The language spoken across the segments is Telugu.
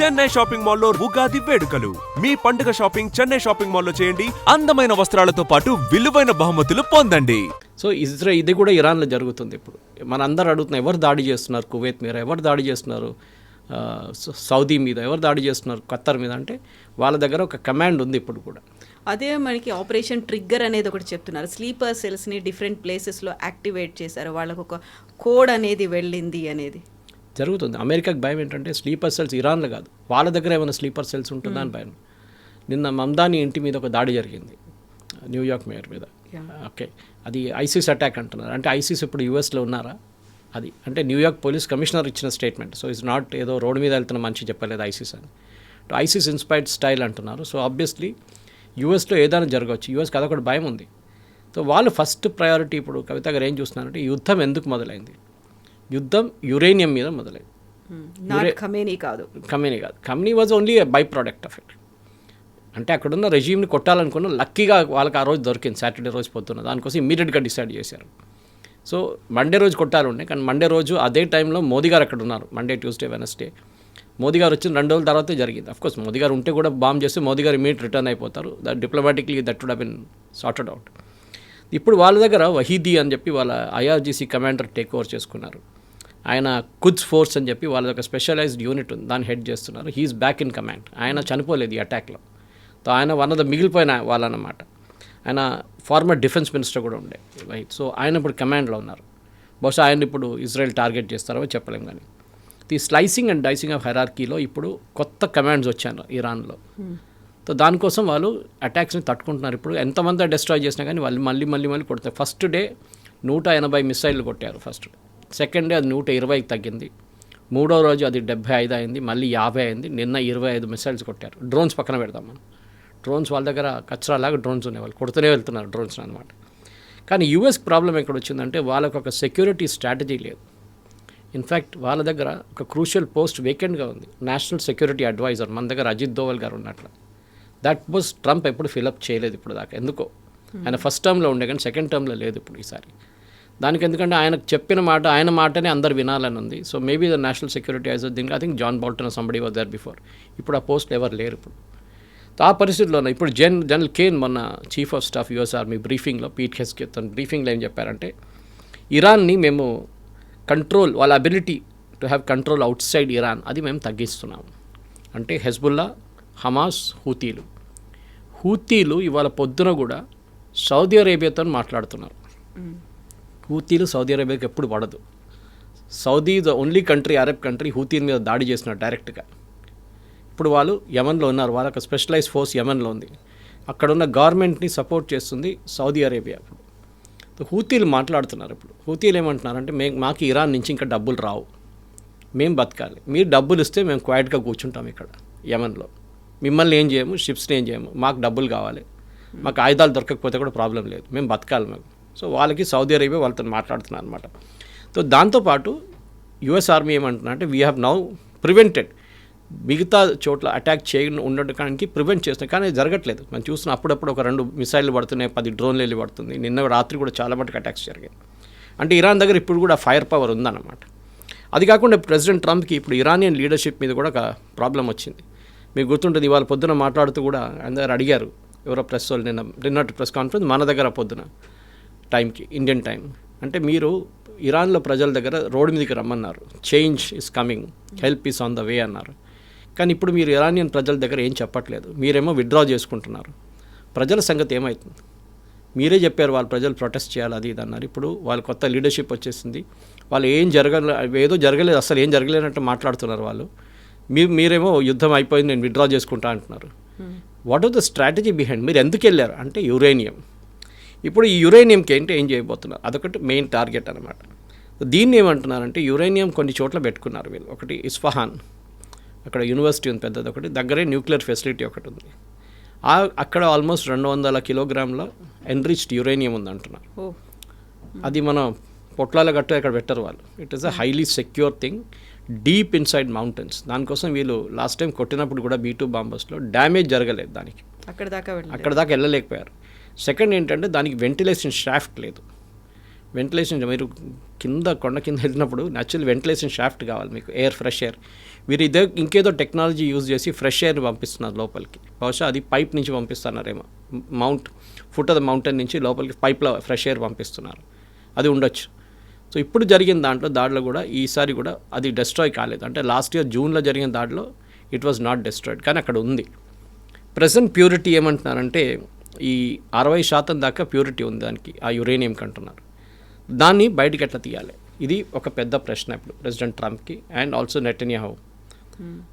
చెన్నై షాపింగ్ మాల్లో ఉగాది వేడుకలు. మీ పండుగ షాపింగ్ చెన్నై షాపింగ్ మాల్లో చేయండి. అందమైన వస్త్రాలతో పాటు విలువైన బహుమతులు పొందండి. సో ఇది కూడా ఇరాన్లో జరుగుతుంది. ఇప్పుడు మన అందరూ అడుగుతున్నారు, ఎవరు దాడి చేస్తున్నారు కువైత్ మీద, ఎవరు దాడి చేస్తున్నారు సౌదీ మీద, ఎవరు దాడి చేస్తున్నారు ఖత్తర్ మీద అంటే వాళ్ళ దగ్గర ఒక కమాండ్ ఉంది ఇప్పుడు కూడా. అదే మనకి ఆపరేషన్ ట్రిగ్గర్ అనేది ఒకటి చెప్తున్నారు. స్లీపర్ సెల్స్ని డిఫరెంట్ ప్లేసెస్లో యాక్టివేట్ చేశారు, వాళ్ళకు ఒక కోడ్ అనేది వెళ్ళింది అనేది జరుగుతుంది. అమెరికాకి భయం ఏంటంటే స్లీపర్ సెల్స్ ఇరాన్లో కాదు, వాళ్ళ దగ్గర ఏమైనా స్లీపర్ సెల్స్ ఉంటుందా అని భయం. నిన్న మమ్దాని ఇంటి మీద ఒక దాడి జరిగింది న్యూయార్క్ మేయర్ మీద. ఓకే, అది ఐసిస్ అటాక్ అంటున్నారు. అంటే ఐసిస్ ఇప్పుడు యూఎస్లో ఉన్నారా? అది అంటే న్యూయార్క్ పోలీస్ కమిషనర్ ఇచ్చిన స్టేట్మెంట్. సో ఇట్స్ నాట్ ఏదో రోడ్డు మీద వెళ్తున్న మనిషి చెప్పలేదు ఐసిస్ అని. ఐసిస్ ఇన్స్పైర్డ్ స్టైల్ అంటున్నారు. సో ఆబ్వియస్లీ యూఎస్లో ఏదైనా జరగవచ్చు. యూఎస్కి అదొకటి భయం ఉంది. సో వాళ్ళు ఫస్ట్ ప్రయారిటీ ఇప్పుడు కవిత గారు ఏం చూస్తున్నారంటే యుద్ధం ఎందుకు మొదలైంది? యుద్ధం యురేనియం మీద మొదలైంది. ఖమేనీ కాదు, Khamenei was only a by product of it. అంటే అక్కడున్న రెజీమ్ని కొట్టాలనుకున్న లక్కీగా వాళ్ళకి ఆ రోజు దొరికింది, సాటర్డే రోజు పొద్దున్న. దానికోసం ఇమ్మీడియట్గా డిసైడ్ చేశారు. సో మండే రోజు కొట్టాలండే, కానీ మండే రోజు అదే టైంలో మోదీ గారు అక్కడ ఉన్నారు. మండే, ట్యూస్డే, వెనస్డే మోదీ గారు వచ్చిన 2 రోజుల తర్వాతే జరిగింది. అఫ్కోర్స్ మోదీ గారు ఉంటే కూడా బాంబ్ చేస్తే మోదీ గారు ఇమీడియట్ రిటర్న్ అయిపోతారు. Diplomatically that would have been sorted out. ఇప్పుడు వాళ్ళ దగ్గర వహీదీ అని చెప్పి వాళ్ళ ఐఆర్జీసీ కమాండర్ టేక్ ఓవర్ చేసుకున్నారు. ఆయన కుద్స్ ఫోర్స్ అని చెప్పి వాళ్ళ ఒక స్పెషలైజ్డ్ యూనిట్ ఉంది, దాన్ని హెడ్ చేస్తున్నారు. He's back in command. ఆయన చనిపోలేదు ఈ అటాక్లో. సో ఆయన వన్ ఆఫ్ ద మిగిలిపోయిన వాళ్ళన్నమాట. ఆయన ఫార్మర్ డిఫెన్స్ మినిస్టర్ కూడా ఉండే రైట్. సో ఆయన ఇప్పుడు కమాండ్లో ఉన్నారు. బహుశా ఆయన ఇప్పుడు ఇజ్రాయెల్ టార్గెట్ చేస్తారో చెప్పలేం. కానీ ది స్లైసింగ్ అండ్ డైసింగ్ ఆఫ్ హెరార్కీలో ఇప్పుడు కొత్త కమాండ్స్ వచ్చారు ఇరాన్లో. సో దానికోసం వాళ్ళు అటాక్స్ని తట్టుకుంటున్నారు. ఇప్పుడు ఎంతమంది డిస్ట్రాయ్ చేసినా కానీ వాళ్ళు మళ్ళీ కొడతారు. ఫస్ట్ డే 180 మిసైళ్ళు కొట్టారు ఫస్ట్ డే. సెకండ్ డే అది 120కి తగ్గింది. మూడో రోజు అది 75 అయింది, మళ్ళీ 50 అయింది. నిన్న 25 మిసైల్స్ కొట్టారు. డ్రోన్స్ పక్కన పెడదాం మనం. డ్రోన్స్ వాళ్ళ దగ్గర కచ్చరాలాగా డ్రోన్స్ ఉండేవాళ్ళు, కొడుతూనే వెళ్తున్నారు డ్రోన్స్ అనమాట. కానీ యూఎస్ ప్రాబ్లం ఎక్కడ వచ్చిందంటే వాళ్ళకు ఒక సెక్యూరిటీ స్ట్రాటజీ లేదు. ఇన్ఫ్యాక్ట్ వాళ్ళ దగ్గర ఒక క్రూషియల్ పోస్ట్ వేకెంట్గా ఉంది, నేషనల్ సెక్యూరిటీ అడ్వైజర్. మన దగ్గర అజిత్ దోవల్ గారు ఉన్నట్లు. దట్ పోస్ట్ ట్రంప్ ఎప్పుడు ఫిలప్ చేయలేదు ఇప్పుడు దాకా. ఎందుకో ఆయన ఫస్ట్ టర్మ్లో ఉండే కానీ సెకండ్ టర్మ్లో లేదు ఇప్పుడు ఈసారి. దానికి ఎందుకంటే ఆయనకు చెప్పిన మాట ఆయన మాటనే అందరు వినాలని ఉంది. So maybe the national security adviser దీనికి I think John Bolton somebody was there before. ఇప్పుడు ఆ పోస్టులు ఎవరు లేరు ఇప్పుడు. సో ఆ పరిస్థితిలోనే ఇప్పుడు జనరల్ కేన్ మొన్న chief of staff US army బ్రీఫింగ్లో పీట్ హెస్కెత్ తన బ్రీఫింగ్లో ఏం చెప్పారంటే ఇరాన్ని మేము కంట్రోల్, వాళ్ళ ability to have control outside Iran అది మేము తగ్గిస్తున్నాము. అంటే హెజ్బుల్లా, హమాస్, హూతీలు ఇవాళ పొద్దున కూడా సౌదీ అరేబియాతో మాట్లాడుతున్నారు. హూతీలు సౌదీ అరేబియాకి ఎప్పుడు పడదు. Saudi the only country, Arab country హూతీల మీద దాడి చేస్తున్నారు డైరెక్ట్గా. ఇప్పుడు వాళ్ళు యమన్లో ఉన్నారు, వాళ్ళకి స్పెషలైజ్ ఫోర్స్ యమన్లో ఉంది. అక్కడున్న గవర్నమెంట్ని సపోర్ట్ చేస్తుంది సౌదీ అరేబియా. ఇప్పుడు హూతీలు మాట్లాడుతున్నారు. ఇప్పుడు హూతీలు ఏమంటున్నారంటే మాకు ఇరాన్ నుంచి ఇంకా డబ్బులు రావు, మేము బతకాలి, మీరు డబ్బులు ఇస్తే మేము క్వైట్గా కూర్చుంటాం ఇక్కడ యమన్లో, మిమ్మల్ని ఏం చేయము, షిప్స్ని ఏం చేయము, మాకు డబ్బులు కావాలి, మాకు ఆయుధాలు దొరకకపోతే కూడా ప్రాబ్లం లేదు, మేము బతకాలి మేము. సో వాళ్ళకి సౌదీ అరేబియా వాళ్ళతో మాట్లాడుతున్నారు అనమాట. సో దాంతోపాటు యుఎస్ ఆర్మీ ఏమంటున్నా అంటే వీ హ్యావ్ నౌ ప్రివెంటెడ్, మిగతా చోట్ల అటాక్ ఉండడానికి ప్రివెంట్ చేస్తున్నాయి. కానీ జరగట్లేదు. మనం చూస్తున్నాం అప్పుడప్పుడు ఒక 2 మిసైళ్ళు పడుతున్నాయి, 10 డ్రోన్లు వెళ్ళి పడుతుంది. నిన్న రాత్రి కూడా చాలా మటుకు అటాక్స్ జరిగాయి. అంటే ఇరాన్ దగ్గర ఇప్పుడు కూడా ఫైర్ పవర్ ఉందన్నమాట. అది కాకుండా ప్రెసిడెంట్ ట్రంప్కి ఇప్పుడు ఇరానియన్ లీడర్షిప్ మీద కూడా ఒక ప్రాబ్లం వచ్చింది. మీకు గుర్తుంటుంది, ఇవాళ పొద్దున మాట్లాడుతూ కూడా అందరు అడిగారు ఎవరో ప్రెస్ వాళ్ళు, నిన్న ప్రెస్ కాన్ఫరెన్స్ మన దగ్గర పొద్దున టైంకి ఇండియన్ టైం, అంటే మీరు ఇరాన్లో ప్రజల దగ్గర రోడ్డు మీదకి రమ్మన్నారు, change is coming, help is on the way అన్నారు. కానీ ఇప్పుడు మీరు ఇరానియన్ ప్రజల దగ్గర ఏం చెప్పట్లేదు, మీరేమో విత్డ్రా చేసుకుంటున్నారు. ప్రజల సంగతి ఏమవుతుంది? మీరే చెప్పారు వాళ్ళు ప్రజలు ప్రొటెస్ట్ చేయాలి అది ఇది అన్నారు. ఇప్పుడు వాళ్ళ కొత్త లీడర్షిప్ వచ్చేసింది, వాళ్ళు ఏదో జరగలేదు, అసలు ఏం జరగలేనట్టు మాట్లాడుతున్నారు వాళ్ళు. మీరేమో యుద్ధం అయిపోయింది నేను విత్డ్రా చేసుకుంటా అంటున్నారు. What are the strategy behind? మీరు ఎందుకు వెళ్ళారు అంటే యురేనియం. ఇప్పుడు ఈ యురేనియంకి ఏంటి ఏం చేయబోతున్నారు, అదొకటి మెయిన్ టార్గెట్ అనమాట. దీన్ని ఏమంటున్నారంటే యురేనియం కొన్ని చోట్ల పెట్టుకున్నారు వీళ్ళు. ఒకటి ఇస్ఫహాన్, అక్కడ యూనివర్సిటీ ఉంది పెద్దది, ఒకటి దగ్గరే న్యూక్లియర్ ఫెసిలిటీ ఒకటి ఉంది. అక్కడ ఆల్మోస్ట్ 200 కిలోగ్రాముల ఎన్రిచ్డ్ యురేనియం ఉంది అంటున్నారు. అది మన పొట్లాల గట్టు అక్కడ పెట్టరు వాళ్ళు. It is a highly secure thing deep inside mountains. దానికోసం వీళ్ళు లాస్ట్ టైం కొట్టినప్పుడు కూడా B2 బాంబర్స్లో డ్యామేజ్ జరగలేదు, దానికి అక్కడ దాకా వెళ్ళలేకపోయారు. సెకండ్ ఏంటంటే దానికి వెంటిలేషన్ షాఫ్ట్ లేదు. వెంటిలేషన్ మీరు కొండ కింద వెళ్ళినప్పుడు న్యాచురల్ వెంటిలేషన్ షాఫ్ట్ కావాలి మీకు, ఫ్రెష్ ఎయిర్. వీరు ఇదే ఇంకేదో టెక్నాలజీ యూజ్ చేసి ఫ్రెష్ ఎయిర్ పంపిస్తున్నారు లోపలికి. బహుశా అది పైప్ నుంచి పంపిస్తున్నారేమో, ఫుట్ ఆఫ్ ద మౌంటైన్ నుంచి లోపలికి పైప్లో ఫ్రెష్ ఎయిర్ పంపిస్తున్నారు. అది ఉండొచ్చు. సో ఇప్పుడు జరిగిన దాడిలో కూడా ఈసారి కూడా అది డెస్ట్రాయ్ కాలేదు. అంటే లాస్ట్ ఇయర్ జూన్లో జరిగిన దాడిలో ఇట్ వాజ్ నాట్ డెస్ట్రాయిడ్, కానీ అక్కడ ఉంది. ప్రెజెంట్ ప్యూరిటీ ఏమంటున్నారంటే ఈ 60% దాకా ప్యూరిటీ ఉంది దానికి, ఆ యురేనియంకి అంటున్నారు. దాన్ని బయటికి ఎట్లా తీయాలి, ఇది ఒక పెద్ద ప్రశ్న ఇప్పుడు ప్రెసిడెంట్ ట్రంప్కి అండ్ ఆల్సో నెటన్యాహు.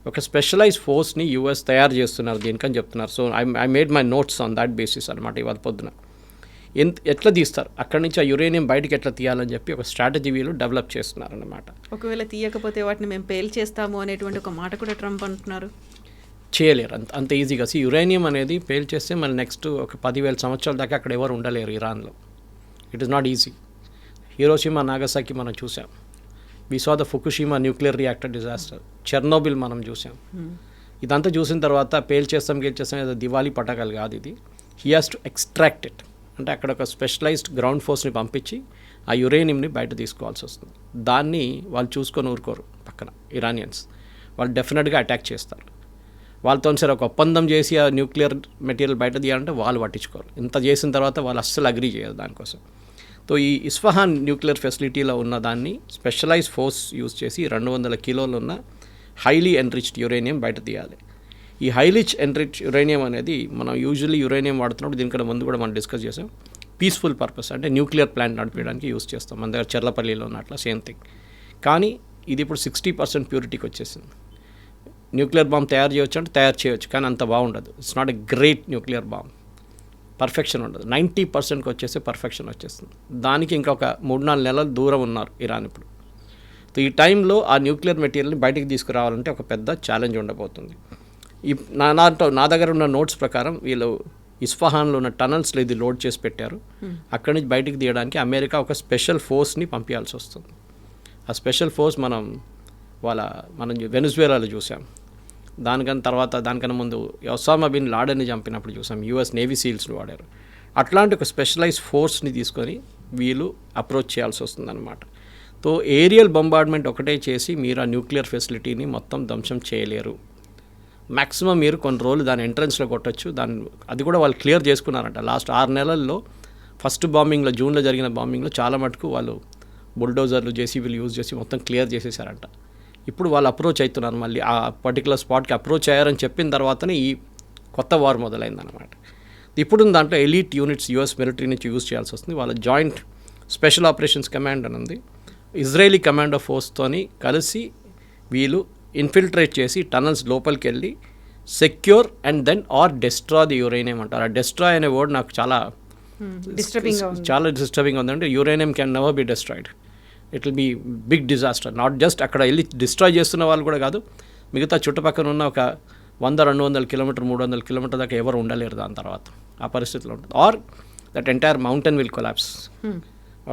ఒక స్పెషలైజ్ ఫోర్స్ని యూఎస్ తయారు చేస్తున్నారు దీనికని చెప్తున్నారు. So I made my notes on that basis అనమాట ఇవాళ పొద్దున. ఎట్లా తీస్తారు అక్కడి నుంచి ఆ యురేనియం బయటికి ఎట్లా తీయాలని చెప్పి ఒక స్ట్రాటజీ వీళ్ళు డెవలప్ చేస్తున్నారు అన్నమాట. ఒకవేళ తీయకపోతే వాటిని మేము పేల్ చేస్తాము అనేటువంటి ఒక మాట కూడా ట్రంప్ అంటున్నారు. చేయలేరు అంత ఈజీగా. యురేనియం అనేది పేల్ చేస్తే మళ్ళీ నెక్స్ట్ ఒక 10,000 సంవత్సరాల దాకా అక్కడ ఎవరు ఉండలేరు ఇరాన్లో. It is not easy. Hiroshima Nagasaki మనం చూసాం. We saw the Fukushima nuclear reactor disaster. Chernobyl మనం చూసాం. ఇదంతా చూసిన తర్వాత పేల్ చేస్తాం ఏదో దివాళీ పటాకాలు కాదు ఇది. He has to extract it. అంటే అక్కడ ఒక స్పెషలైజ్డ్ గ్రౌండ్ ఫోర్స్ని పంపించి ఆ యురేనియంని బయట తీసుకోవాల్సి వస్తుంది. దాన్ని వాళ్ళు చూసుకొని ఊరుకోరు. పక్కన ఇరానియన్స్ వాళ్ళు డెఫినెట్గా అటాక్ చేస్తారు. వాళ్ళతో సరే ఒక ఒప్పందం చేసి ఆ న్యూక్లియర్ మెటీరియల్ బయట తీయాలంటే వాళ్ళు పట్టించుకోరు. ఇంత చేసిన తర్వాత వాళ్ళు అస్సలు అగ్రీ చేయరు దానికోసం. సో ఈ ఇస్ఫహాన్ న్యూక్లియర్ ఫెసిలిటీలో ఉన్న దాన్ని స్పెషలైజ్ ఫోర్స్ యూజ్ చేసి 200 కిలోలు ఉన్న హైలీ ఎన్రిచ్డ్ యురేనియం బయట తీయాలి. ఈ హైలీ ఎన్రిచ్ యురేనియం అనేది మనం యూజువల్లీ యురేనియం వాడుతున్నప్పుడు దీనికన్నా ముందు కూడా మనం డిస్కస్ చేసాం. పీస్ఫుల్ పర్పస్ అంటే న్యూక్లియర్ ప్లాంట్ నడిపించడానికి యూజ్ చేస్తాం. మన దగ్గర చెర్లపల్లిలో ఉన్నట్ల సేమ్ థింగ్. కానీ ఇది ఇప్పుడు 60% ప్యూరిటీకి వచ్చేసింది. న్యూక్లియర్ బాంబ్ తయారు చేయొచ్చు అంటే తయారు చేయొచ్చు, కానీ అంత బాగుండదు. It's not a great nuclear bomb. Perfection ఉండదు. 90%కి వచ్చేస్తే పర్ఫెక్షన్ వచ్చేస్తుంది. దానికి ఇంకొక 3-4 నెలలు దూరం ఉన్నారు ఇరాన్ ఇప్పుడు. సో ఈ టైంలో ఆ న్యూక్లియర్ మెటీరియల్ని బయటికి తీసుకురావాలంటే ఒక పెద్ద ఛాలెంజ్ ఉండబోతుంది. నా దగ్గర ఉన్న నోట్స్ ప్రకారం వీళ్ళు ఇస్ఫహాన్లో ఉన్న టనల్స్లో ఇది లోడ్ చేసి పెట్టారు. అక్కడి నుంచి బయటికి తీయడానికి అమెరికా ఒక స్పెషల్ ఫోర్స్ని పంపించాల్సి వస్తుంది. ఆ స్పెషల్ ఫోర్స్ మనం వెనిజువేలాలో చూసాం. దానికన్నా ముందు ఒసామా బిన్ లాడెన్ని చంపినప్పుడు చూసాం. యూఎస్ నేవీ సీల్స్ని వాడారు. అట్లాంటి ఒక స్పెషలైజ్ ఫోర్స్ని తీసుకొని వీళ్ళు అప్రోచ్ చేయాల్సి వస్తుందన్నమాట. సో ఏరియల్ బొంబార్డ్మెంట్ ఒకటే చేసి మీరు ఆ న్యూక్లియర్ ఫెసిలిటీని మొత్తం ధ్వంసం చేయలేరు. మ్యాక్సిమం మీరు కొన్ని రోజులు దాని ఎంట్రన్స్లో కొట్టచ్చు. అది కూడా వాళ్ళు క్లియర్ చేసుకున్నారంట. లాస్ట్ 6 నెలల్లో ఫస్ట్ బాంబింగ్లో జూన్లో జరిగిన బాంబింగ్లో చాలా మటుకు వాళ్ళు బుల్డోజర్లు జేసీబీలు యూజ్ చేసి మొత్తం క్లియర్ చేసేసారంట. ఇప్పుడు వాళ్ళు అప్రోచ్ అవుతున్నారు. మళ్ళీ ఆ పర్టికులర్ స్పాట్కి అప్రోచ్ అయ్యారని చెప్పిన తర్వాతనే ఈ కొత్త వార్ మొదలైందనమాట. ఇప్పుడు దాంట్లో ఎలీట్ యూనిట్స్ యూఎస్ మిలిటరీ నుంచి యూజ్ చేయాల్సి వస్తుంది. వాళ్ళ జాయింట్ స్పెషల్ ఆపరేషన్స్ కమాండ్ అని ఉంది. ఇజ్రాయేలీ కమాండో ఫోర్స్తోని కలిసి వీళ్ళు ఇన్ఫిల్ట్రేట్ చేసి టనల్స్ లోపలికి వెళ్ళి secure and then or destroy the uranium అంటారు. ఆ డెస్ట్రాయ్ అనే వర్డ్ నాకు చాలా డిస్టర్బింగ్ ఉంది. అంటే uranium can never be destroyed. It will be big disaster. Not just అక్కడ వెళ్ళి డిస్ట్రాయ్ చేస్తున్న వాళ్ళు కూడా కాదు, మిగతా చుట్టుపక్కల ఉన్న ఒక 100-200 కిలోమీటర్ 300 కిలోమీటర్ దాకా ఎవరు ఉండలేరు దాని తర్వాత. ఆ పరిస్థితిలో ఉంటుంది. Or that entire mountain will collapse.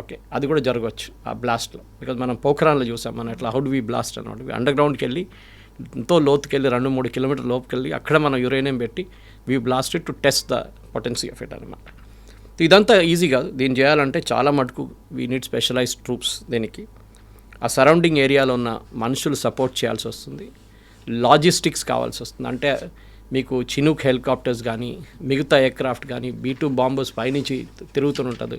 Okay, అది కూడా జరగవచ్చు ఆ బ్లాస్ట్లో. బికాజ్ మనం పోఖ్రాన్లో చూసాం. మనం ఎట్లా హౌ డు వి బ్లాస్ట్ అన్నమాట. అండర్ గ్రౌండ్కి వెళ్ళి ఎంతో లోతుకి వెళ్ళి 2-3 కిలోమీటర్ లోపుకి వెళ్ళి అక్కడ మనం యురేనియం పెట్టి we blast to test the potency of it అనమాట. ఇదంతా ఈజీ కాదు. దీన్ని చేయాలంటే చాలా మటుకు వీ నీడ్ స్పెషలైజ్డ్ ట్రూప్స్. దీనికి ఆ సరౌండింగ్ ఏరియాలో ఉన్న మనుషులు సపోర్ట్ చేయాల్సి వస్తుంది. లాజిస్టిక్స్ కావాల్సి వస్తుంది. అంటే మీకు చినూక్ హెలికాప్టర్స్ కానీ మిగతా ఎయిర్క్రాఫ్ట్ కానీ B-2 బాంబర్స్ పైనుంచి తిరుగుతుంటుంది.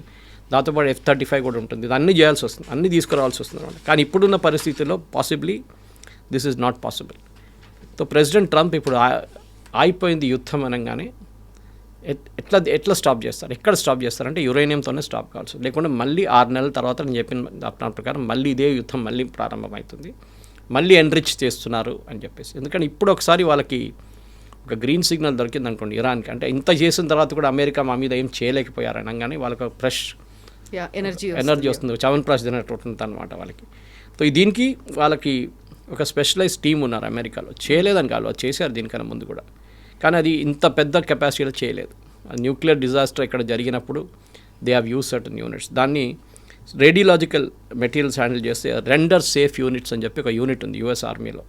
దాంతోపాటు F-35 కూడా ఉంటుంది. ఇది అన్నీ చేయాల్సి వస్తుంది, అన్నీ తీసుకురావాల్సి వస్తుంది అనమాట. కానీ ఇప్పుడున్న పరిస్థితుల్లో possibly this is not possible. So president Trump ఇప్పుడు అయిపోయింది యుద్ధం అనగానే ఎట్లా స్టాప్ చేస్తారు, ఎక్కడ స్టాప్ చేస్తారంటే యురేనియంతోనే స్టాప్ కావాల్సి. లేకుంటే మళ్ళీ 6 నెలల తర్వాత నేను చెప్పిన దాని ప్రకారం మళ్ళీ ఇదే యుద్ధం మళ్ళీ ప్రారంభమవుతుంది. మళ్ళీ ఎన్రిచ్ చేస్తున్నారు అని చెప్పేసి. ఎందుకంటే ఇప్పుడు ఒకసారి వాళ్ళకి ఒక గ్రీన్ సిగ్నల్ దొరికింది అనుకోండి ఇరాన్కి. అంటే ఇంత చేసిన తర్వాత కూడా అమెరికా మా మీద ఏం చేయలేకపోయారు అనగానే వాళ్ళకి ఫ్రెష్ ఎనర్జీ వస్తుంది. చవన్ప్రాష్ తినట్టు ఉంటుంది అనమాట వాళ్ళకి. సో దీనికి వాళ్ళకి ఒక స్పెషలైజ్ టీం ఉన్నారు అమెరికాలో. చేయలేదని కాదు, అది చేశారు దీనికన్నా ముందు కూడా. కానీ అది ఇంత పెద్ద కెపాసిటీలో చేయలేదు. న్యూక్లియర్ డిజాస్టర్ ఇక్కడ జరిగినప్పుడు they have use certain units. దాన్ని రేడియోలాజికల్ మెటీరియల్స్ హ్యాండిల్ చేస్తే రెండర్ సేఫ్ యూనిట్స్ అని చెప్పి ఒక యూనిట్ ఉంది యూఎస్ ఆర్మీలో.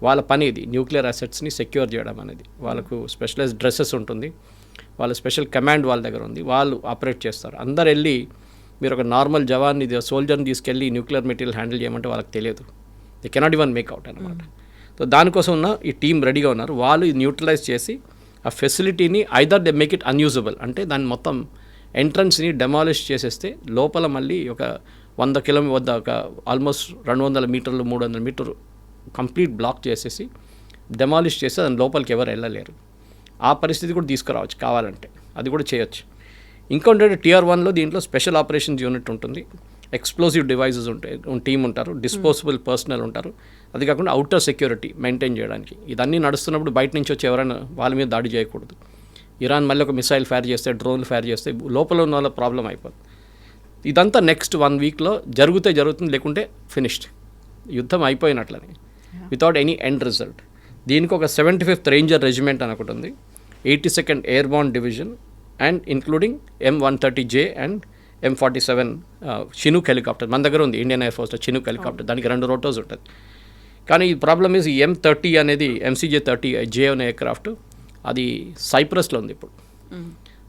వాళ్ళ పని ఇది న్యూక్లియర్ అసెట్స్ని సెక్యూర్ చేయడం అనేది. వాళ్ళకు స్పెషలైజ్ డ్రెస్సెస్ ఉంటుంది, వాళ్ళ స్పెషల్ కమాండ్ వాళ్ళ దగ్గర ఉంది, వాళ్ళు ఆపరేట్ చేస్తారు. అందరు వెళ్ళి మీరు ఒక నార్మల్ జవాన్ని సోల్జర్ని తీసుకెళ్ళి న్యూక్లియర్ మెటీరియల్ హ్యాండిల్ చేయమంటే వాళ్ళకి తెలియదు. They cannot even make out అనమాట. సో దానికోసం ఉన్న ఈ టీం రెడీగా ఉన్నారు. వాళ్ళు ఇది న్యూట్రలైజ్ చేసి ఆ ఫెసిలిటీని either they make it unusable, అంటే దాన్ని మొత్తం ఎంట్రన్స్ని డెమాలిష్ చేసేస్తే లోపల మళ్ళీ ఒక 100 కిలోమీటర్ వద్ద ఒక ఆల్మోస్ట్ 200 మీటర్లు 300 మీటర్లు కంప్లీట్ బ్లాక్ చేసేసి డెమాలిష్ చేస్తే దాని లోపలికి ఎవరు వెళ్ళలేరు. ఆ పరిస్థితి కూడా తీసుకురావచ్చు కావాలంటే, అది కూడా చేయొచ్చు. ఇంకొంటే Tier 1లో దీంట్లో స్పెషల్ ఆపరేషన్స్ యూనిట్ ఉంటుంది, ఎక్స్ప్లోజివ్ డివైజెస్ ఉంటాయి, టీం ఉంటారు, డిస్పోజబుల్ పర్సనల్ ఉంటారు. అది కాకుండా అవుటర్ సెక్యూరిటీ మెయింటైన్ చేయడానికి. ఇదన్నీ నడుస్తున్నప్పుడు బయట నుంచి వచ్చి ఎవరైనా వాళ్ళ మీద దాడి చేయకూడదు. ఇరాన్ మళ్ళీ ఒక మిసైల్ ఫైర్ చేస్తే, డ్రోన్లు ఫైర్ చేస్తే లోపల ఉన్న వాళ్ళ ప్రాబ్లం అయిపోతుంది. ఇదంతా నెక్స్ట్ 1 వీక్లో జరుగుతుంది, లేకుంటే ఫినిష్డ్, యుద్ధం అయిపోయినట్లని, వితౌట్ ఎనీ ఎండ్ రిజల్ట్. దీనికి ఒక 75th రేంజర్ రెజిమెంట్ అని ఒకటి ఉంది, 82nd airborne division and including M130J and M47 Chinook helicopter మన దగ్గర ఉంది. ఇండియన్ ఎయిర్ ఫోర్స్లో చినూక్ హెలికాప్టర్, దానికి 2 రోటర్స్ ఉంటుంది. కానీ ఈ ప్రాబ్లమ్ ఈజ్ ఈ M30 అనేది MCJ-30J అనే ఎయిర్క్రాఫ్ట్ అది సైప్రస్లో ఉంది ఇప్పుడు.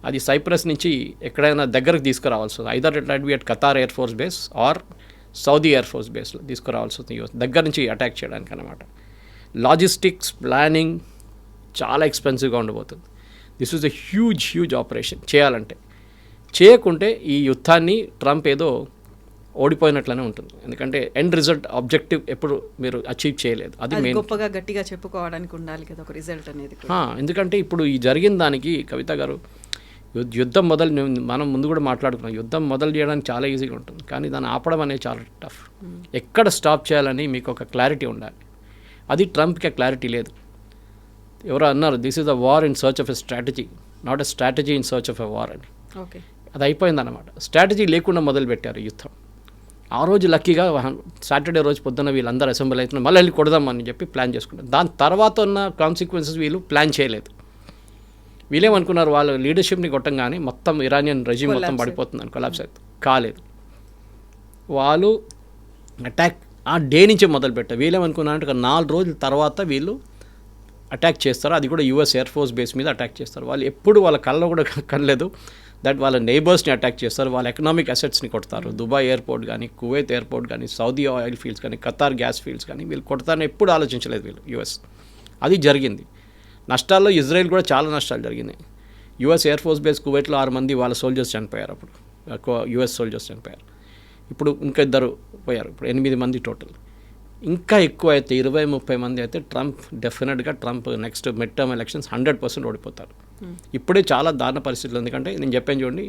అది సైప్రస్ నుంచి ఎక్కడైనా దగ్గరకు తీసుకురావాల్సి ఉంది, either it might be at Qatar air force base or Saudi air force బేస్లో తీసుకురావాల్సి ఉంది దగ్గర నుంచి అటాక్ చేయడానికి అనమాట. లాజిస్టిక్స్ ప్లానింగ్ చాలా ఎక్స్పెన్సివ్గా ఉండబోతుంది. This is a huge operation చేయాలంటే. చేయకుంటే ఈ యుద్ధాన్ని ట్రంప్ ఏదో ఓడిపోయినట్లనే ఉంటుంది, ఎందుకంటే ఎండ్ రిజల్ట్ ఆబ్జెక్టివ్ ఎప్పుడు మీరు అచీవ్ చేయలేదు. అది మెయిన్, గొప్పగా గట్టిగా చెప్పుకోవడానికి ఉండాలి కదా ఒక రిజల్ట్ అనేది. ఎందుకంటే ఇప్పుడు ఈ జరిగిన దానికి కవిత గారు యుద్ధం మనం ముందు కూడా మాట్లాడుకున్నాం, యుద్ధం మొదలు చేయడానికి చాలా ఈజీగా ఉంటుంది, కానీ దాన్ని ఆపడం అనేది చాలా టఫ్. ఎక్కడ స్టాప్ చేయాలని మీకు ఒక క్లారిటీ ఉండాలి. అది ట్రంప్కి ఆ క్లారిటీ లేదు. ఎవరో అన్నారు, this is a war in search of a strategy, not a strategy in search of a war అని. ఓకే, అది అయిపోయిందన్నమాట. స్ట్రాటజీ లేకుండా మొదలుపెట్టారు యుద్ధం. ఆ రోజు లక్కీగా సాటర్డే రోజు పొద్దున్న వీళ్ళందరూ అసెంబ్లీ అవుతున్నారు, మళ్ళీ వెళ్ళి కొడదామని చెప్పి ప్లాన్ చేసుకున్నారు. దాని తర్వాత ఉన్న కాన్సిక్వెన్సెస్ వీళ్ళు ప్లాన్ చేయలేదు. వీళ్ళేమనుకున్నారు, వాళ్ళ లీడర్షిప్ని కొట్టంగానే మొత్తం ఇరానియన్ రెజిమ్ మొత్తం పడిపోతుందని, కొలాప్స్ అవుతుంది. కాలేదు. వాళ్ళు అటాక్ ఆ డే నుంచే మొదలుపెట్టారు. వీళ్ళేమనుకున్నారంటే ఒక 4 రోజుల తర్వాత వీళ్ళు అటాక్ చేస్తారు, అది కూడా US ఎయిర్ ఫోర్స్ బేస్ మీద అటాక్ చేస్తారు. వాళ్ళు ఎప్పుడు వాళ్ళ కళ్ళలో కూడా కనలేదు దట్ వాళ్ళ నైబర్స్ని అటాక్ చేస్తారు, వాళ్ళ ఎకనామిక్ అసెట్స్ని కొడతారు. దుబాయ్ ఎయిర్పోర్ట్ కానీ, కువైత్ ఎయిర్పోర్ట్ కానీ, సౌదీ ఆయిల్ ఫీల్డ్స్ కానీ, ఖతార్ గ్యాస్ ఫీల్డ్స్ కానీ వీళ్ళు కొడతారని ఎప్పుడు ఆలోచించలేదు వీళ్ళు US. అది జరిగింది. నష్టాల్లో ఇజ్రాయెల్ కూడా చాలా నష్టాలు జరిగినాయి. US ఎయిర్ ఫోర్స్ బేస్ కువైట్లో 6 మంది వాళ్ళ సోల్జర్స్ చనిపోయారు, అప్పుడు US సోల్జర్స్ చనిపోయారు. ఇప్పుడు ఇంకా 2 పోయారు, ఇప్పుడు 8 మంది టోటల్. ఇంకా ఎక్కువ అయితే 20-30 మంది అయితే డెఫినెట్గా Trump next mid term elections 100% ఓడిపోతారు. ఇప్పుడే చాలా దారుణ పరిస్థితులు, ఎందుకంటే నేను చెప్పాను చూడండి,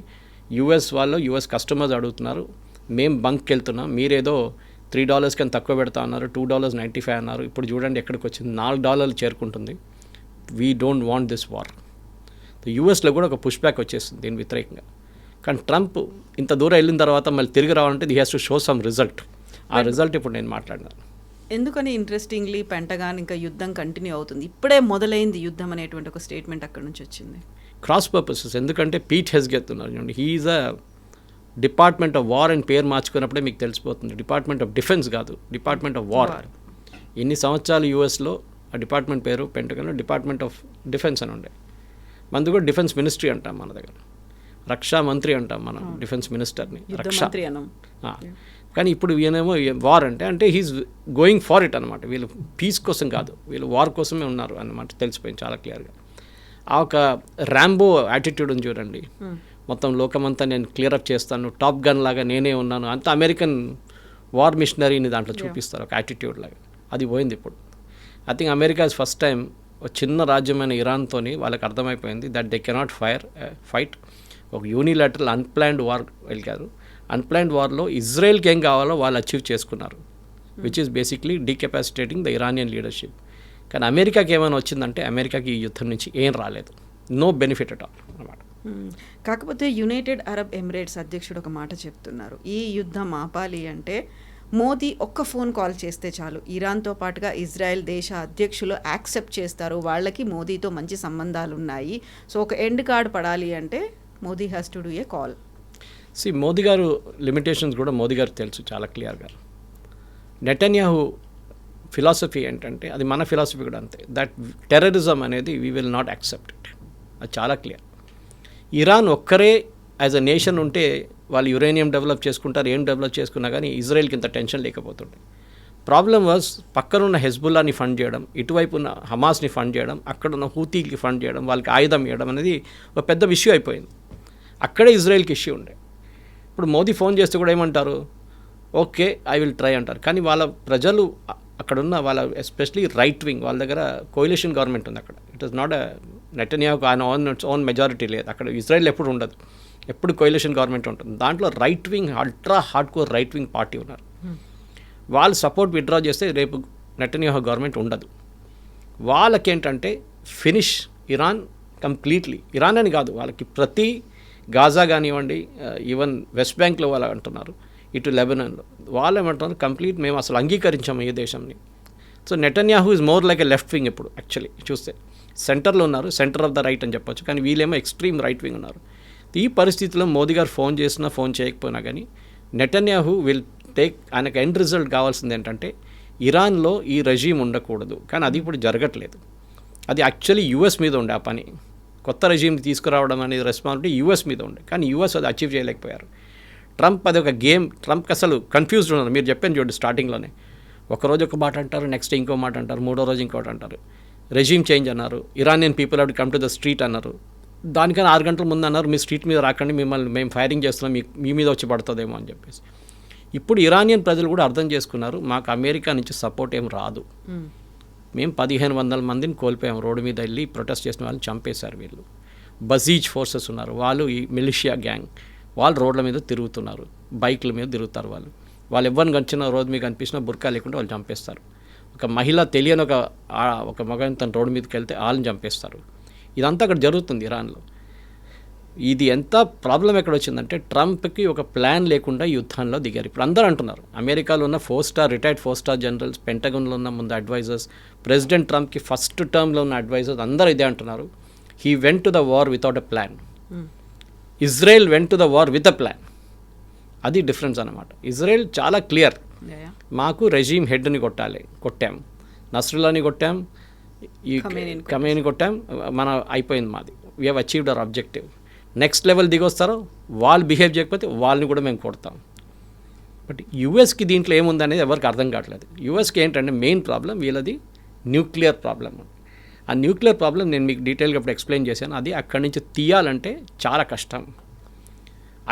US కస్టమర్స్ అడుగుతున్నారు, మేము బంక్కి వెళ్తున్నాం, మీరేదో $3 కన్నా తక్కువ పెడతా అన్నారు, $2.95 అన్నారు, ఇప్పుడు చూడండి ఎక్కడికి వచ్చింది, $4 చేరుకుంటుంది. We don't want this war. యూఎస్లో కూడా ఒక పుష్ బ్యాక్ వచ్చేస్తుంది దీని వ్యతిరేకంగా. కానీ ట్రంప్ ఇంత దూరం వెళ్ళిన తర్వాత మళ్ళీ తిరిగి రావాలంటే he has to show some result. ఆ రిజల్ట్ ఇప్పుడు నేను మాట్లాడినాను. ఎందుకని ఇంట్రెస్టింగ్లీ పెంటగాన్ ఇంకా యుద్ధం కంటిన్యూ అవుతుంది, ఇప్పుడే మొదలైంది యుద్ధం అనేటువంటి ఒక స్టేట్మెంట్ అక్కడ నుంచి వచ్చింది. క్రాస్ పర్పసెస్, ఎందుకంటే పీట్ హెస్గెత్ ఉన్నారు చూడండి, he's a department of war అని పేరు మార్చుకున్నప్పుడే మీకు తెలిసిపోతుంది. డిపార్ట్మెంట్ ఆఫ్ డిఫెన్స్ కాదు, డిపార్ట్మెంట్ ఆఫ్ వార్. ఎన్ని సంవత్సరాలు యూఎస్లో ఆ డిపార్ట్మెంట్ పేరు పెంటగాన్లో డిపార్ట్మెంట్ ఆఫ్ డిఫెన్స్ అని ఉండే. మనది కూడా డిఫెన్స్ మినిస్ట్రీ అంటాం, మన దగ్గర రక్షా మంత్రి అంటాం మనం డిఫెన్స్ మినిస్టర్ని, రక్షా. కానీ ఇప్పుడు ఈయనేమో వార్ అంటే హీస్ గోయింగ్ ఫార్ ఇట్ అనమాట. వీళ్ళు పీస్ కోసం కాదు, వీళ్ళు వార్ కోసమే ఉన్నారు అన్నమాట, తెలిసిపోయింది చాలా క్లియర్గా. ఆ ఒక ర్యాంబో యాటిట్యూడ్ ఉంది చూడండి, మొత్తం లోకమంతా నేను క్లియరప్ చేస్తాను, టాప్ గన్ లాగా నేనే ఉన్నాను, అంత అమెరికన్ వార్ మిషనరీని దాంట్లో చూపిస్తారు ఒక యాటిట్యూడ్ లాగా. అది పోయింది ఇప్పుడు. I think America is first time ఒక చిన్న రాజ్యమైన ఇరాన్తోని వాళ్ళకి అర్థమైపోయింది దట్ దే కెనాట్ ఫైట్. ఒక యూనిలాటరల్ అన్ప్లాన్డ్ వార్ వెళ్ళారు. అన్ప్లాన్డ్ వార్లో ఇజ్రాయెల్కి ఏం కావాలో వాళ్ళు అచీవ్ చేసుకున్నారు, which is basically decapacitating the Iranian leadership. కానీ అమెరికాకి ఏమైనా వచ్చిందంటే అమెరికాకి ఈ యుద్ధం నుంచి ఏం రాలేదు, నో బెనిఫిట్ అట్ ఆల్ అన్నమాట. కాకపోతే యునైటెడ్ అరబ్ ఎమిరేట్స్ అధ్యక్షుడు ఒక మాట చెప్తున్నారు, ఈ యుద్ధం ఆపాలి అంటే మోదీ ఒక్క ఫోన్ కాల్ చేస్తే చాలు, ఇరాన్తో పాటుగా ఇజ్రాయెల్ దేశ అధ్యక్షులు యాక్సెప్ట్ చేస్తారు, వాళ్ళకి మోదీతో మంచి సంబంధాలు ఉన్నాయి, సో ఒక ఎండ్ కార్డ్ పడాలి అంటే Modi has to do a call. Modi గారు లిమిటేషన్స్ కూడా మోదీ గారు తెలుసు చాలా క్లియర్గా. నెటన్యాహు ఫిలాసఫీ ఏంటంటే అది మన ఫిలాసఫీ కూడా అంతే, దట్ టెర్రరిజం అనేది we will not accept it, అది చాలా క్లియర్. ఇరాన్ ఒక్కరే యాజ్ అ నేషన్ ఉంటే వాళ్ళు యురేనియం డెవలప్ చేసుకుంటారు, ఏం డెవలప్ చేసుకున్నా కానీ ఇజ్రాయెల్కి ఇంత టెన్షన్ లేకపోతుండే. ప్రాబ్లం వాజ్ పక్కనున్న హెజ్బుల్లాని ఫండ్ చేయడం, ఇటువైపు ఉన్న హమాస్ని ఫండ్ చేయడం, అక్కడున్న హూతీకి ఫండ్ చేయడం, వాళ్ళకి ఆయుధం ఇవ్వడం అనేది ఒక పెద్ద ఇష్యూ అయిపోయింది. అక్కడే ఇజ్రాయెల్కి ఇష్యూ ఉండే. ఇప్పుడు మోదీ ఫోన్ చేస్తే కూడా ఏమంటారు, ఓకే ఐ విల్ ట్రై అంటారు. కానీ వాళ్ళ ప్రజలు అక్కడున్న వాళ్ళ ఎస్పెషలీ రైట్ వింగ్, వాళ్ళ దగ్గర కోయిలేషన్ గవర్నమెంట్ ఉంది అక్కడ. ఇట్ ఈస్ నాట్ నెటన్యాహు ఆయన ఓన్ మెజారిటీ లేదు అక్కడ. ఇజ్రాయెల్ ఎప్పుడు ఉండదు, ఎప్పుడు కోయిలేషన్ గవర్నమెంట్ ఉంటుంది. దాంట్లో right wing, ultra hard core right wing party ఉన్నారు. వాళ్ళు సపోర్ట్ విత్డ్రా చేస్తే రేపు నెటన్యాహు గవర్నమెంట్ ఉండదు. వాళ్ళకేంటంటే ఫినిష్ ఇరాన్ కంప్లీట్లీ. ఇరాన్ అని కాదు, వాళ్ళకి ప్రతి గాజా కానివ్వండి, ఈవెన్ వెస్ట్ బ్యాంక్లో వాళ్ళు అంటున్నారు, ఇటు లెబనాన్లో వాళ్ళు ఏమంటున్నారు, కంప్లీట్ మేము అసలు అంగీకరించాము ఈ దేశంని. So Netanyahu is more like a left wing ఇప్పుడు యాక్చువల్లీ చూస్తే. సెంటర్లో ఉన్నారు, సెంటర్ ఆఫ్ ద రైట్ అని చెప్పొచ్చు, కానీ వీళ్ళేమో ఎక్స్ట్రీమ్ రైట్ వింగ్ ఉన్నారు. ఈ పరిస్థితిలో మోదీ గారు ఫోన్ చేసినా ఫోన్ చేయకపోయినా కానీ నెటన్యాహు విల్ టేక్, ఆయనకు ఎండ్ రిజల్ట్ కావాల్సింది ఏంటంటే ఇరాన్లో ఈ రెజీమ్ ఉండకూడదు. కానీ అది ఇప్పుడు జరగట్లేదు. అది యాక్చువల్లీ యూఎస్ మీద ఉండే ఆ పని. కొత్త రెజీమ్ తీసుకురావడం అనేది రెస్పాన్సిబిలిటీ యూఎస్ మీద ఉండే, కానీ యూఎస్ అది అచీవ్ చేయలేకపోయారు. ట్రంప్ అది ఒక గేమ్. ట్రంప్కి అసలు కన్ఫ్యూజ్డ్ ఉన్నారు. మీరు చెప్పాను చూడండి స్టార్టింగ్లోనే, ఒకరోజు ఒక మాట అంటారు, నెక్స్ట్ ఇంకో మాట అంటారు, మూడో రోజు ఇంకోటి అంటారు. రెజీమ్ చేంజ్ అన్నారు, Iranian people have to come to the street అన్నారు. దానికన్నా 6 గంటల ముందు అన్నారు మీ స్ట్రీట్ మీద రాకండి, మిమ్మల్ని మేము ఫైరింగ్ చేస్తున్నాం, మీ మీద వచ్చి పడుతుందేమో అని చెప్పేసి. ఇప్పుడు ఇరానియన్ ప్రజలు కూడా అర్థం చేసుకున్నారు, మాకు అమెరికా నుంచి సపోర్ట్ ఏం రాదు. మేము 1500 మందిని కోల్పోయాం. రోడ్డు మీద వెళ్ళి ప్రొటెస్ట్ చేసిన వాళ్ళని చంపేశారు వీళ్ళు. బజీజ్ ఫోర్సెస్ ఉన్నారు, వాళ్ళు ఈ మిలిషియా గ్యాంగ్, వాళ్ళు రోడ్ల మీద తిరుగుతున్నారు, బైక్ల మీద తిరుగుతారు. వాళ్ళు ఎవరిని కనిచిన రోడ్డు మీద కనిపించినా బుర్కా లేకుండా వాళ్ళు చంపేస్తారు. ఒక మహిళ తెలియని ఒక మగని తన రోడ్డు మీదకి వెళ్తే వాళ్ళని చంపేస్తారు. ఇదంతా అక్కడ జరుగుతుంది ఇరాన్లో. ఇది ఎంత ప్రాబ్లం ఎక్కడ వచ్చిందంటే ట్రంప్కి ఒక ప్లాన్ లేకుండా యుద్ధంలో దిగారు. ఇప్పుడు అందరూ అంటున్నారు, అమెరికాలో ఉన్న రిటైర్డ్ 4-స్టార్ జనరల్స్, పెంటగన్లో ఉన్న ముందు అడ్వైజర్స్, ప్రెసిడెంట్ ట్రంప్కి ఫస్ట్ టర్మ్లో ఉన్న అడ్వైజర్స్ అందరూ ఇదే అంటున్నారు, he went to the war without a plan. Israel went to the war with a plan. అది డిఫరెన్స్ అనమాట. ఇజ్రాయెల్ చాలా క్లియర్, మాకు రెజీమ్ హెడ్ని కొట్టాం, నస్రుల్లాని కొట్టాం, ఈ ఖమేని కొట్టాం, మన అయిపోయింది మాది, we have achieved our objective. Next level దిగొస్తారో వాళ్ళు బిహేవ్ చేయకపోతే వాళ్ళని కూడా మేము కొడతాం. బట్ యూఎస్కి దీంట్లో ఏముందనేది ఎవరికి అర్థం కావట్లేదు. యూఎస్కి ఏంటంటే మెయిన్ ప్రాబ్లం వీళ్ళది న్యూక్లియర్ ప్రాబ్లం. ఆ న్యూక్లియర్ ప్రాబ్లం నేను మీకు డీటెయిల్గా ఇప్పుడు ఎక్స్ప్లెయిన్ చేశాను. అది అక్కడి నుంచి తీయాలంటే చాలా కష్టం.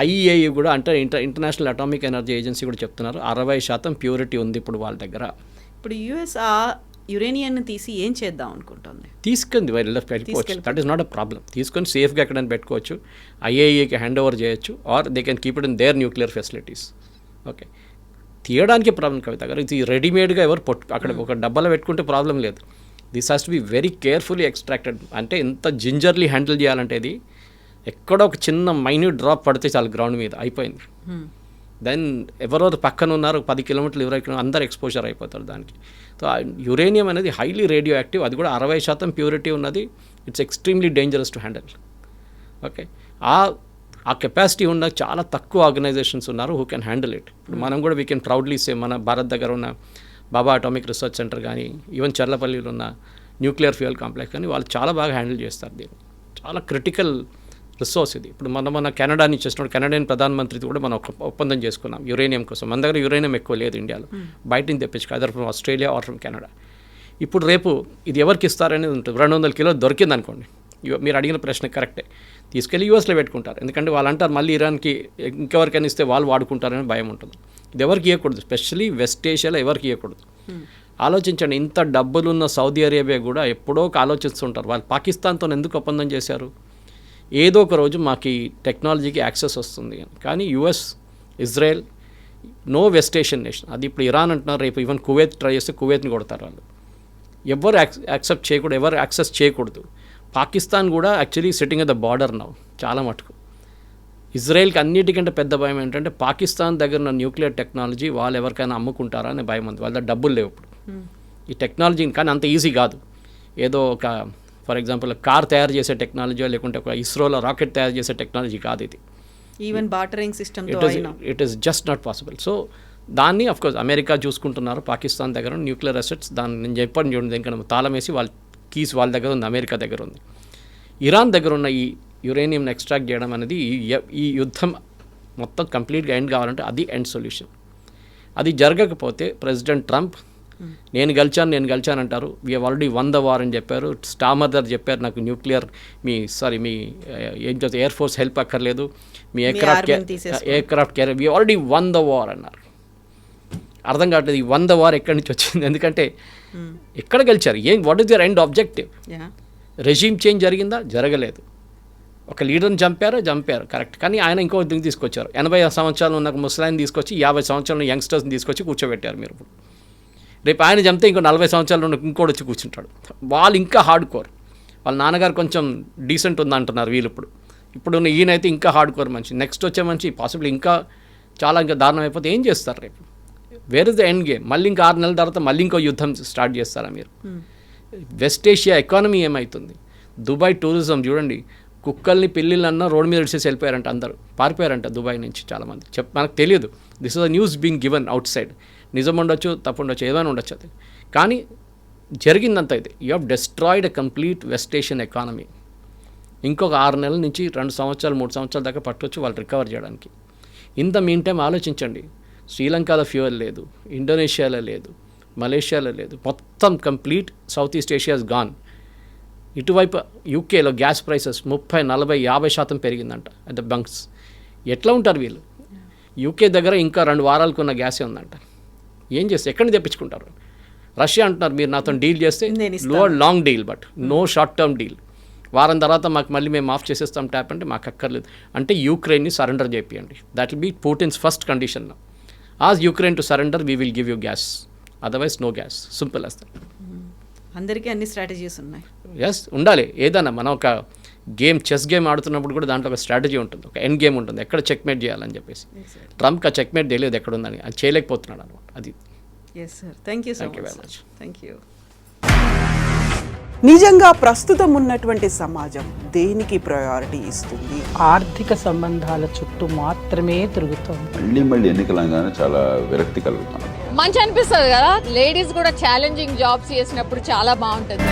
ఐఈఏఈ కూడా అంటే ఇంటర్నేషనల్ అటామిక్ ఎనర్జీ ఏజెన్సీ కూడా చెప్తున్నారు 60% ప్యూరిటీ ఉంది ఇప్పుడు వాళ్ళ దగ్గర. ఇప్పుడు యుఎస్ ఆ యురేనియన్ని తీసి ఏం చేద్దాం అనుకుంటుంది? తీసుకుంది వెళ్ళిపోవచ్చు, that is not a problem. తీసుకొని సేఫ్గా ఎక్కడైనా పెట్టుకోవచ్చు, ఐఏఈకి హ్యాండ్ ఓవర్ చేయొచ్చు, or they can keep it in their nuclear facilities. Okay, తీయడానికి ప్రాబ్లం కవిత గారు. ఇది రెడీమేడ్గా ఎవరు అక్కడ ఒక డబ్బాలో పెట్టుకుంటే ప్రాబ్లం లేదు. This has to be very carefully extracted. అంటే ఎంత జింజర్లీ హ్యాండిల్ చేయాలంటే ఇది ఎక్కడో ఒక చిన్న మైన్యూట్ డ్రాప్ పడితే చాలు గ్రౌండ్ మీద అయిపోయింది. దెన్ ఎవరెవరు పక్కన ఉన్నారు 10 కిలోమీటర్లు 20 కిలోమీటర్లు అందరు ఎక్స్పోజర్ అయిపోతారు దానికి. సో యురేనియం అనేది హైలీ రేడియో యాక్టివ్, అది కూడా 60% ప్యూరిటీ ఉన్నది. It's extremely dangerous to handle. Okay, ఆ కెపాసిటీ ఉన్న చాలా తక్కువ ఆర్గనైజేషన్స్ ఉన్నారు హూ కెన్ హ్యాండిల్ ఇట్. ఇప్పుడు మనం కూడా వీ కెన్ ప్రౌడ్లీ సే మన భారత్ దగ్గర ఉన్న బాబా అటామిక్ రీసెర్చ్ సెంటర్ కానీ, ఈవెన్ చర్లపల్లిలో ఉన్న న్యూక్లియర్ ఫ్యూయల్ కాంప్లెక్స్ కానీ వాళ్ళు చాలా బాగా హ్యాండిల్ చేస్తారు దీన్ని. చాలా క్రిటికల్ రిసోర్స్ ఇది. ఇప్పుడు మన కెనడా నుంచి చేసినప్పుడు కెనడియన్ ప్రధానమంత్రితో కూడా మనం ఒక ఒప్పందం చేసుకున్నాం యురేనియం కోసం. మన దగ్గర యురేనియం ఎక్కువ లేదు ఇండియాలో, బయట నుంచి తెప్పించుకో, other from Australia or from Canada. ఇప్పుడు రేపు ఇది ఎవరికి ఇస్తారనేది ఉంటుంది. 200 కిలోలు దొరికింది అనుకోండి, మీరు అడిగిన ప్రశ్న కరెక్టే, తీసుకెళ్ళి యూఎస్లో పెట్టుకుంటారు. ఎందుకంటే వాళ్ళు అంటారు మళ్ళీ ఇరాన్కి ఇంకెవరికైనా ఇస్తే వాళ్ళు వాడుకుంటారని భయం ఉంటుంది. ఇది ఎవరికి ఇవ్వకూడదు, స్పెషల్లీ వెస్ట్ ఏషియాలో ఎవరికి ఇవ్వకూడదు. ఆలోచించండి, ఇంత డబ్బులున్న సౌదీ అరేబియా కూడా ఎప్పుడో ఒక ఆలోచిస్తుంటారు, వాళ్ళు పాకిస్తాన్తో ఎందుకు ఒప్పందం చేశారు, ఏదో ఒక రోజు మాకు ఈ టెక్నాలజీకి యాక్సెస్ వస్తుంది. కానీ US, Israel, no West Asian nation. అది ఇప్పుడు ఇరాన్ అంటున్నారు, రేపు ఈవెన్ కువైత్ ట్రై చేస్తే కువైత్ని కొడతారు వాళ్ళు. ఎవరు యాక్సెప్ట్ చేయకూడదు, ఎవరు యాక్సెస్ చేయకూడదు. పాకిస్తాన్ కూడా actually sitting at the border now చాలా మటుకు. ఇజ్రాయెల్కి అన్నిటికంటే పెద్ద భయం ఏంటంటే పాకిస్తాన్ దగ్గర ఉన్న న్యూక్లియర్ టెక్నాలజీ వాళ్ళు ఎవరికైనా అమ్ముకుంటారా అనే భయం ఉంది. వాళ్ళ దగ్గర డబ్బులు లేవు ఇప్పుడు ఈ టెక్నాలజీని. కానీ అంత ఈజీ కాదు. ఏదో ఒక ఫర్ ఎగ్జాంపుల్ కార్ తయారు చేసే టెక్నాలజీ లేకుంటే ఒక ఇస్రోలో రాకెట్ తయారు చేసే టెక్నాలజీ కాదు ఇది. Even bartering system it is just not possible. So దాన్ని అఫ్కోర్స్ అమెరికా చూసుకుంటున్నారు. పాకిస్తాన్ దగ్గర న్యూక్లియర్ అసెట్స్, దాన్ని నేను చెప్పండి చూడండి, ఇంకా తాళం వేసి వాళ్ళ కీస్ వాళ్ళ దగ్గర ఉంది, అమెరికా దగ్గర ఉంది. ఇరాన్ దగ్గర ఉన్న ఈ యురేనియంని ఎక్స్ట్రాక్ట్ చేయడం అనేది ఈ యుద్ధం మొత్తం కంప్లీట్గా ఎండ్ కావాలంటే అది ఎండ్ సొల్యూషన్. అది జరగకపోతే ప్రెసిడెంట్ ట్రంప్ నేను గెలిచాను అంటారు. We already won the war అని చెప్పారు. స్టామర్ చెప్పారు నాకు న్యూక్లియర్ మీ ఏం చేస్తే ఎయిర్ ఫోర్స్ హెల్ప్ అక్కర్లేదు, మీ aircraft carrier we already won the war అన్నారు. అర్థం కావట్లేదు ఈ వన్ ద వార్ ఎక్కడి నుంచి వచ్చింది, ఎందుకంటే ఎక్కడ గెలిచారు, what is your end objective? Regime change జరిగిందా? జరగలేదు. ఒక లీడర్ని చంపారు కరెక్ట్, కానీ ఆయన ఇంకో దీనికి తీసుకొచ్చారు. 80 సంవత్సరాలు ఉన్న ముసలాయిని తీసుకొచ్చి 50 సంవత్సరాలు యంగ్స్టర్స్ని తీసుకొచ్చి కూర్చోబెట్టారు మీరు. ఇప్పుడు రేపు ఆయన చంపితే ఇంకో 40 సంవత్సరాలు ఉన్న ఇంకోటి వచ్చి కూర్చుంటాడు. వాళ్ళు ఇంకా హార్డ్ కోర్. వాళ్ళ నాన్నగారు కొంచెం డీసెంట్ ఉందంటున్నారు వీళ్ళు. ఇప్పుడు ఈయనైతే ఇంకా హార్డ్ కోర్ మనిషి. నెక్స్ట్ వచ్చే మనిషి పాసిబుల్ ఇంకా దారుణం అయిపోతే ఏం చేస్తారు రేపు? Where is the end game? మళ్ళీ ఇంకా 6 నెలల తర్వాత మళ్ళీ ఇంకో యుద్ధం స్టార్ట్ చేస్తారా మీరు? వెస్ట్ ఏషియా ఎకానమీ ఏమవుతుంది? దుబాయ్ టూరిజం చూడండి, కుక్కల్ని పిల్లిలన్నా రోడ్ మీద విడిచేసి వెళ్ళిపోయారంట, అందరూ పారిపోయారంట దుబాయ్ నుంచి చాలామంది. మనకు తెలియదు. This is the news being given out side. నిజం ఉండొచ్చు, తప్పు ఉండొచ్చు, ఏదైనా ఉండొచ్చు అది, కానీ జరిగిందంతా ఇది. You have destroyed a complete west Asian economy. ఇంకొక 6 నెలల నుంచి 2 సంవత్సరాలు 3 సంవత్సరాల దాకా పట్టవచ్చు వాళ్ళు రికవర్ చేయడానికి. ఇంత మీన్ టైం ఆలోచించండి, శ్రీలంకలో ఫ్యూయల్ లేదు, ఇండోనేషియాలో లేదు, మలేషియాలో లేదు, మొత్తం complete south east Asia's gone. ఇటువైపు యూకేలో గ్యాస్ ప్రైసెస్ 30, 40, 50% పెరిగిందంట అట్ ద బంక్స్. ఎట్లా ఉంటారు వీళ్ళు? యూకే దగ్గర ఇంకా 2 వారాలకు ఉన్న గ్యాసే ఉందంట. ఏం చేస్తే ఎక్కడిని తెప్పించుకుంటారు? రష్యా అంటున్నారు మీరు నాతో డీల్ చేస్తే long deal, but no short term deal. వారం తర్వాత మాకు మళ్ళీ మేము ఆఫ్ చేసేస్తాం ట్యాప్ అంటే మాకు అక్కర్లేదు. అంటే యూక్రెయిన్ని సరెండర్ చేపియండి. That will be Putin's first condition. As Ukraine to surrender we will give you gas, otherwise no gas. Simple as that. అందరికీ అన్ని స్ట్రాటజీస్ ఉన్నాయి. ఎస్, ఉండాలి. ఏదన్నా మనం ఒక చెస్ గేమ్ ఆడుతున్నప్పుడు కూడా దాంట్లో ఒక స్ట్రాటజీ ఉంటుంది, ఒక ఎండ్ గేమ్ ఉంటుంది, ఎక్కడ చెక్మేట్ చేయాలని చెప్పేసి. ట్రంప్కి ఆ చెక్మేట్ తెలియదు ఎక్కడ ఉందని, అది చేయలేకపోతున్నాడు అనమాట. అది. Yes sir, thank you so much. Thank you. నిజంగా ప్రస్తుతం ఉన్నటువంటి సమాజం దేనికి ప్రయారిటీ ఇస్తుంది? ఆర్థిక సంబంధాల చుట్టూ మాత్రమే తిరుగుతోంది. మళ్ళీ ఎన్నికలంగానే చాలా విరక్తి కలుగుతాను. మంచి అనిపిస్తుంది కదా, లేడీస్ కూడా ఛాలెంజింగ్ జాబ్స్ చేసినప్పుడు చాలా బాగుంటుంది.